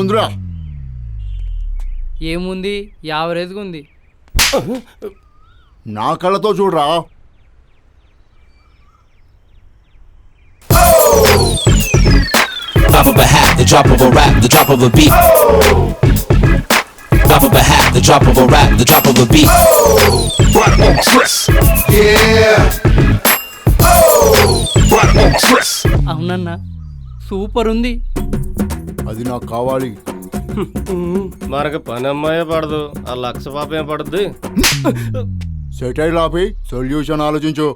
ఏముందిరా? ఏముంది, యావరేజ్గా ఉంది. నా కళ్ళతో చూడరా. Drop of a hat, the drop of a rap, the drop of a beat. Drop of a hat, the drop of a rap, the drop of a beat. Right on my stress. Yeah. Right on my stress. అవునన్నా, super ఉంది. అది నాకు కావాలి. మనకు పని అమ్మాయే పడదు, ఆ లక్ష పాపం పడుద్ది. సెటైల్ ఆపి సొల్యూషన్ ఆలోచించు.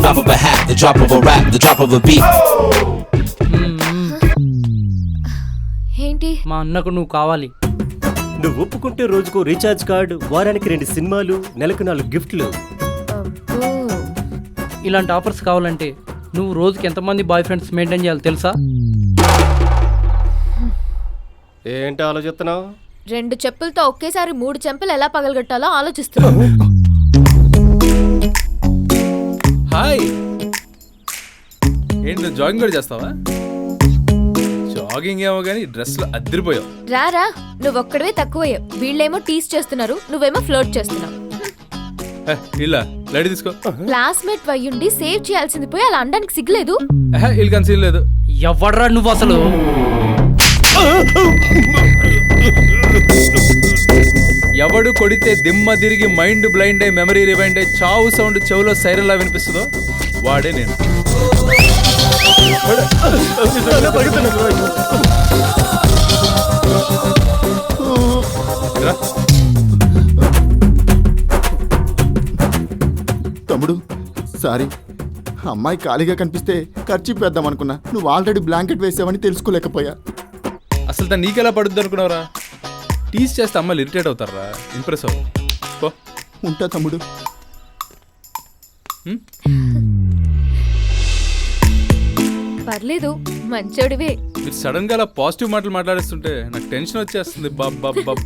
Drop of a hat, the drop of a rap, the drop of a beat. ఏంటి? మా అన్నకు నువ్వు కావాలి. నువ్వు ఒప్పుకుంటే రోజుకో రీఛార్జ్ కార్డు, వారానికి 2 సినిమాలు, నెలకు 4 గిఫ్ట్లు. అబ్బో. ఇలాంటి ఆఫర్స్ కావాలంటే నువ్వు రోజుకి ఎంతమంది బాయ్ ఫ్రెండ్స్ మెయింటైన్ చేయాలి తెలుసా? ఏంటి ఆలోచిస్తున్నావు? 2 చెప్పులతో ఒకేసారి 3 చెంపలు ఎలా పగలగొట్టాలో ఆలోచిస్తున్నావు. హాయ్, ఏంటి నువ్వు జాగింగ్ కూడా చేస్తావా? జాగింగ్ ఏమో కానీ డ్రెస్లో అద్దరిపోయావు. రారా, నువ్వొక్కడవే తక్కువయ్యావు. వీళ్ళేమో టీస్ చేస్తున్నారు, నువ్వేమో ఫ్లోట్ చేస్తున్నావు. ఇలా లైట్ తీసుకో. క్లాస్మేట్ వయ్యుండి సేవ్ చేయాల్సింది పోయి అలా అనడానికి సిగ్గులేదు? వీళ్ళు కన్సీల్ లేదు. ఎవడ్రా నువ్వు అసలు? ఎవడు కొడితే దిమ్మ తిరిగి మైండ్ బ్లైండ్ అయి మెమరీ రివైండ్ అయి చావు సౌండ్ చెవులో సైరన్లా వినిపిస్తుందో వాడే నేను. తమ్ముడు సారీ, అమ్మాయి ఖాళీగా కనిపిస్తే ఖర్చు పెద్దాం అనుకున్నా. నువ్వు ఆల్రెడీ బ్లాంకెట్ వేసావని తెలుసుకోలేకపోయా. అసలు తను నీకెలా పడుద్ది అనుకున్నావురా? టీస్ చేస్తే అమ్మాయిలు ఇరిటేట్ అవుతారా? ఇంప్రెస్ అవ్వరు. ఉంటా తమ్ముడు. పర్లేదు, మంచోడివే. మీరు సడన్ గా అలా పాజిటివ్ మాటలు మాట్లాడిస్తుంటే నాకు టెన్షన్ వచ్చేస్తుంది.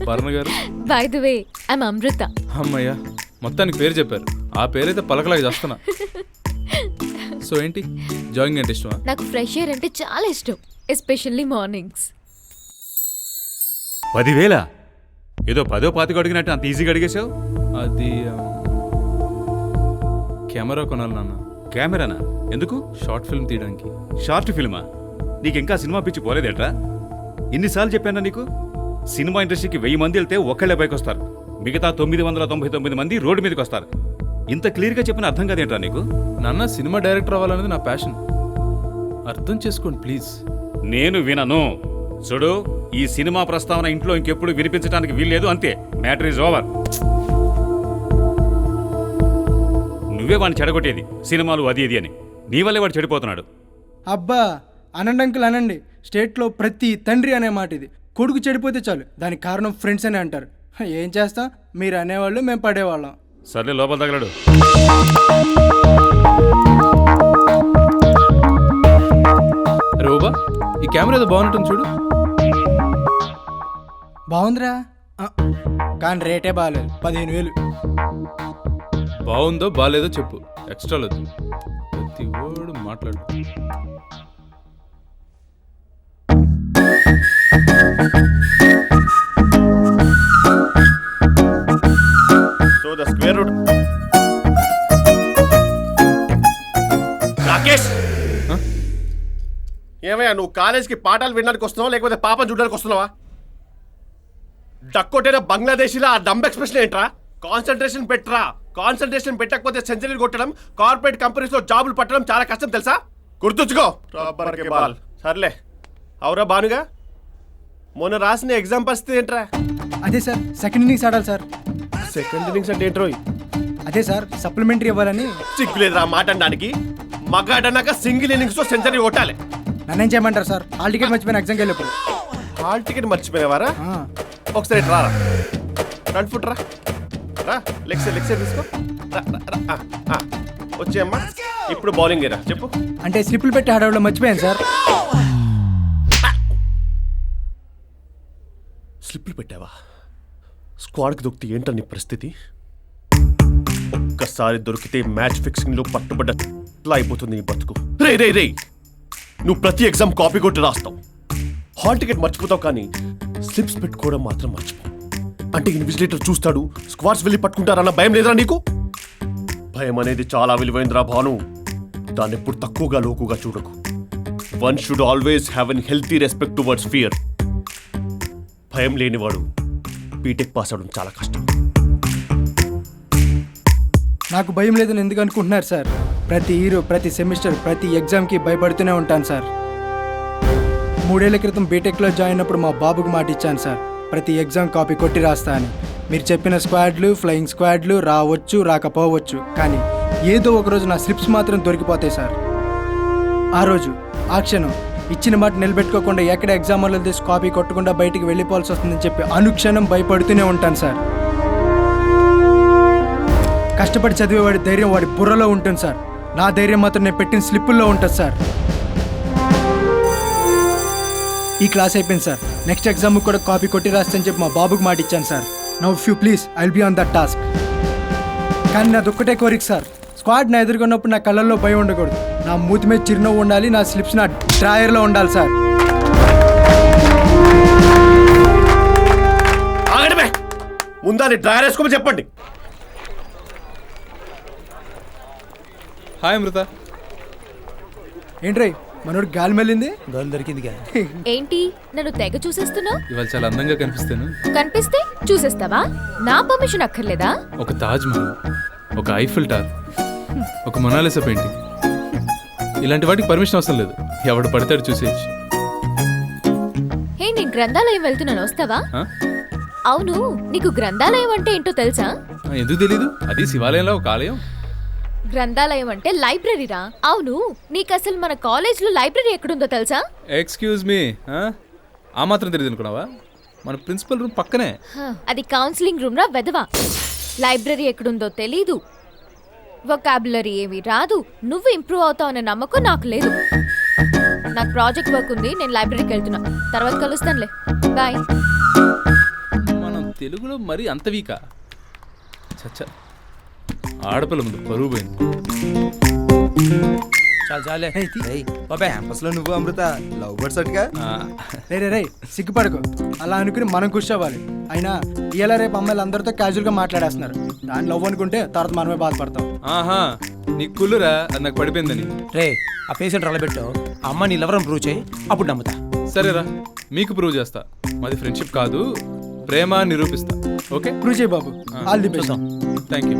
భరణ గారు, బై ది వే, ఐమ్ అమృత. అమ్మయ్యా, మొత్తానికి పేరు చెప్పారు. ఆ పేరైతే పలకలాగా చేస్తున్నా. సో ఏంటి, జాగింగ్ అంటే ఇష్టమా? నాకు ఫ్రెష్ ఎయిర్ అంటే చాలా ఇష్టం, ఎస్పెషల్లీ మార్నింగ్స్. 10,000? ఏదో 10-25 అడిగినట్టు అంత ఈజీగా అడిగేశావు. అది కెమెరా కొనాలి నాన్న. కెమెరానా? ఎందుకు? షార్ట్ ఫిల్మ్ తీయడానికి. షార్ట్ ఫిల్మా? నీకు ఇంకా సినిమా పిచ్చి పోలేదేట్రా? ఇన్నిసార్లు చెప్పానా నీకు? సినిమా ఇండస్ట్రీకి 1000 మంది వెళ్తే ఒక్కళ్ళే పైకి వస్తారు, మిగతా 999 మంది రోడ్డు మీదకి వస్తారు. ఇంత క్లియర్గా చెప్పిన అర్థం కాదేంట్రా నీకు? నాన్న, సినిమా డైరెక్టర్ అవ్వాలనేది నా ప్యాషన్, అర్థం చేసుకోండి ప్లీజ్. నేను వినను. చూడు, ఈ సినిమా ప్రస్తావన ఇంట్లో ఇంకెప్పుడు వినిపించడానికి వీల్లేదు, అంతే. Matter is over. నువ్వే వాడిని చెడగొట్టేది, సినిమాలు అది ఇది అని. నీ వల్లే వాడు చెడిపోతున్నాడు. అబ్బా, అనండి అంకుల్ అనండి. స్టేట్లో ప్రతి తండ్రి అనే మాట ఇది. కొడుకు చెడిపోతే చాలు దానికి కారణం ఫ్రెండ్స్ అని అంటారు. ఏం చేస్తాం, మీరు అనేవాళ్ళు, మేము పడేవాళ్ళం. సర్లే, లోపల తగలడు. రోబా, ఈ కెమెరా ఏదో బాగుంటుంది చూడు. బాగుందిరా, కానీ రేటే బాగాలేదు. 15,000. బాగుందో బాగాలేదో చెప్పు, ఎక్స్ట్రా లేదు. ప్రతి ఓడు మాట్లాడు. So the square root. Rakesh, ఏమయ్యా, నువ్వు కాలేజ్కి పాఠాలు వినడానికి వస్తున్నావా లేకపోతే పాపం చూడడానికి వస్తున్నావా? డక్కొట్టేన బంగ్లాదేశీలో ఆ డంబ్ ఎక్స్ప్రెషన్ ఏంట్రా? కాన్సన్ట్రేషన్ పెట్టరా. కాన్సన్ట్రేషన్ పెట్టకపోతే సెంచరీలు కొట్టడం, కార్పొరేట్ కంపెనీస్ లో జాబులు పట్టడం చాలా కష్టం తెలుసా? గుర్తుంచుకో. బాల్. సర్లే, అవురా భానుగా, మొన్న రాసిన ఎగ్జామ్ పరిస్థితి ఏంట్రా? అదే సార్, సెకండ్ ఇన్నింగ్స్ ఆడాలి సార్. సెకండ్ ఇన్నింగ్స్ అంటే ఏంట్రో? అదే సార్, సప్లిమెంటరీ ఇవ్వాలని. సిగ్గులేదురా మాట్లాడడానికి? మగాడన్నాక సింగిల్ ఇన్నింగ్స్ లో సెంచరీ కొట్టాలి. నన్నేం చేయమంటారు సార్? హాల్ టికెట్ మర్చిపోయిన ఎగ్జామ్కి వెళ్ళినప్పుడు. హాల్ టికెట్ మర్చిపోయినవారా? ఒకసారి రారా, ఫ్రంట్ ఫుట్ రా, లెగ్ సైడ్ తీసుకో. వచ్చేయమ్మా, ఇప్పుడు బౌలింగ్ రా. చెప్పు. అంటే స్లిప్లు పెట్టి హడావులో మర్చిపోయాను సార్. స్లిప్లు పెట్టావా? స్క్వాడ్కి దొరికితే ఏంటో నీ పరిస్థితి? ఒక్కసారి దొరికితే మ్యాచ్ ఫిక్సింగ్ లో పట్టుబడ్డలా అయిపోతుంది నీ బతుకు. రే రే రే, నువ్వు ప్రతి ఎగ్జామ్ కాపీ కొట్టి రాస్తావు. హాల్ టికెట్ మర్చిపోతావు కానీ స్లిప్స్ పెట్టుకోవడం మాత్రం మర్చిపో. అంటే ఇన్విజిలేటర్ చూస్తాడు, స్క్వాడ్స్ వెళ్ళి పట్టుకుంటారన్న భయం లేదురా నీకు? భయం అనేది చాలా విలువైందిరా భాను. దాన్ని ఎప్పుడు తక్కువగా లోకుగా చూడకు. One should always have an healthy respect towards fear. భయం లేనివాడు బీటెక్ పాస్ అవడం చాలా కష్టం. నాకు భయం లేదని ఎందుకు అనుకుంటున్నారు సార్? ప్రతి ఇయర్, ప్రతి సెమిస్టర్, ప్రతి ఎగ్జామ్కి భయపడుతూనే ఉంటాను సార్. 3 ఏళ్ల క్రితం బీటెక్లో జాయిన్ అయినప్పుడు మా బాబుకి మాట ఇచ్చాను సార్, ప్రతి ఎగ్జామ్ కాపీ కొట్టి రాస్తా అని. మీరు చెప్పిన స్క్వాడ్లు, ఫ్లయింగ్ స్క్వాడ్లు రావచ్చు రాకపోవచ్చు, కానీ ఏదో ఒకరోజు నా స్లిప్స్ మాత్రం దొరికిపోతాయి సార్. ఆ రోజు, ఆ క్షణం ఇచ్చిన మాట నిలబెట్టుకోకుండా ఎక్కడ ఎగ్జామ్ హాల్లో తీసి కాపీ కొట్టకుండా బయటికి వెళ్ళిపోవాల్సి వస్తుందని చెప్పి అనుక్షణం భయపడుతూనే ఉంటాను సార్. కష్టపడి చదివేవాడి ధైర్యం వాడి బుర్రలో ఉంటుంది సార్. నా ధైర్యం మాత్రం నేను పెట్టిన స్లిప్పుల్లో ఉంటుంది సార్. ఈ క్లాస్ అయిపోయింది సార్, నెక్స్ట్ ఎగ్జామ్కి కూడా కాపీ కొట్టి రాస్తని చెప్పి మా బాబుకి మాట ఇచ్చాను sir. Now if you please I will be on that task. కానీ నాది ఒక్కటే కోరిక సార్, స్క్వాడ్ నా ఎదుర్కొన్నప్పుడు నా కళ్ళల్లో భయం ఉండకూడదు, నా మూతి మీద చిరునవ్వు ఉండాలి, నా స్లిప్స్ నా డ్రాయర్లో ఉండాలి సార్. ఆగడమే, ముందా డ్రైవర్ వేసుకోమని చెప్పండి. హాయ్ అమృత. ఏంట్రై మనోడు గాలి మెల్లింది? ఏంటి నన్ను తెగ చూసేస్తున్నావు? ఇవాళ చాలా అందంగా కనిపిస్తాను. కనిపిస్తే చూసేస్తావా? నా పర్మిషన్ అక్కర్లేదా? ఒక తాజ్ మహల్, ఒక ఐఫిల్ టవర్, ఒక మొనాలిసా పెయింటింగ్, ఇలాంటి వాటికి పర్మిషన్ అవసరం లేదు, ఎవడు పడతాడు చూసేయచ్చు. హే, నేను గ్రంథాలయం వెళ్తున్నాను, వస్తావా? ఆ? అవును, నీకు గ్రంథాలయం అంటే ఏంటో తెలుసా? ఎందుకు తెలీదు? అది శివాలయంలో ఒక ఆలయం. గ్రంథాలయం అంటే లైబ్రరీరా. అవును, నీకు అసలు మన కాలేజ్లో లైబ్రరీ ఎక్కడుందో తెలుసా? ఎక్స్క్యూజ్ మీ, ఆ మాత్రం తెలియదు అనుకున్నావా? మన ప్రిన్సిపల్ రూమ్ పక్కనే. అది కౌన్సిలింగ్ రూమ్ రా వెదవా. లైబ్రరీ ఎక్కడుందో తెలీదు, వొకాబులరీ ఏమీ రాదు, నువ్వు ఇంప్రూవ్ అవుతావు అనే నమ్మకం నాకు లేదు. నాకు ప్రాజెక్ట్ వర్క్ ఉంది, నేను లైబ్రరీకి వెళ్తున్నా, తర్వాత కలుస్తానులే, బాయ్. మనం తెలుగులో మరీ అంత వీకా? చచ్చా, ఆడపిల్ల ముందు పరువు పోయింది. నువ్వు అమృత లవ్ బర్డ్స్ అటుగా రే సిగ్గుపడకు, అలా అనుకుని మనం కూర్చోవాలి. అయినా ఇలా రేపు అమ్మాయిలు అందరితో క్యాజువల్గా మాట్లాడేస్తున్నారు, దాని లవ్ అనుకుంటే తర్వాత మనమే బాధపడతాం. ఆహా, నీకు కుళ్ళురా, అది నాకు పడిపోయిందని. రే, ఆ పేషెంట్ రలబెట్టు, అమ్మ నీ లవరం ప్రూవ్ చేయి, అప్పుడు నమ్ముతా. సరేరా, మీకు ప్రూవ్ చేస్తా. మాది ఫ్రెండ్షిప్ కాదు, ప్రేమ నిరూపిస్తా. ఓకే, ప్రూవ్ చేయి బాబు. All the best. Thank you.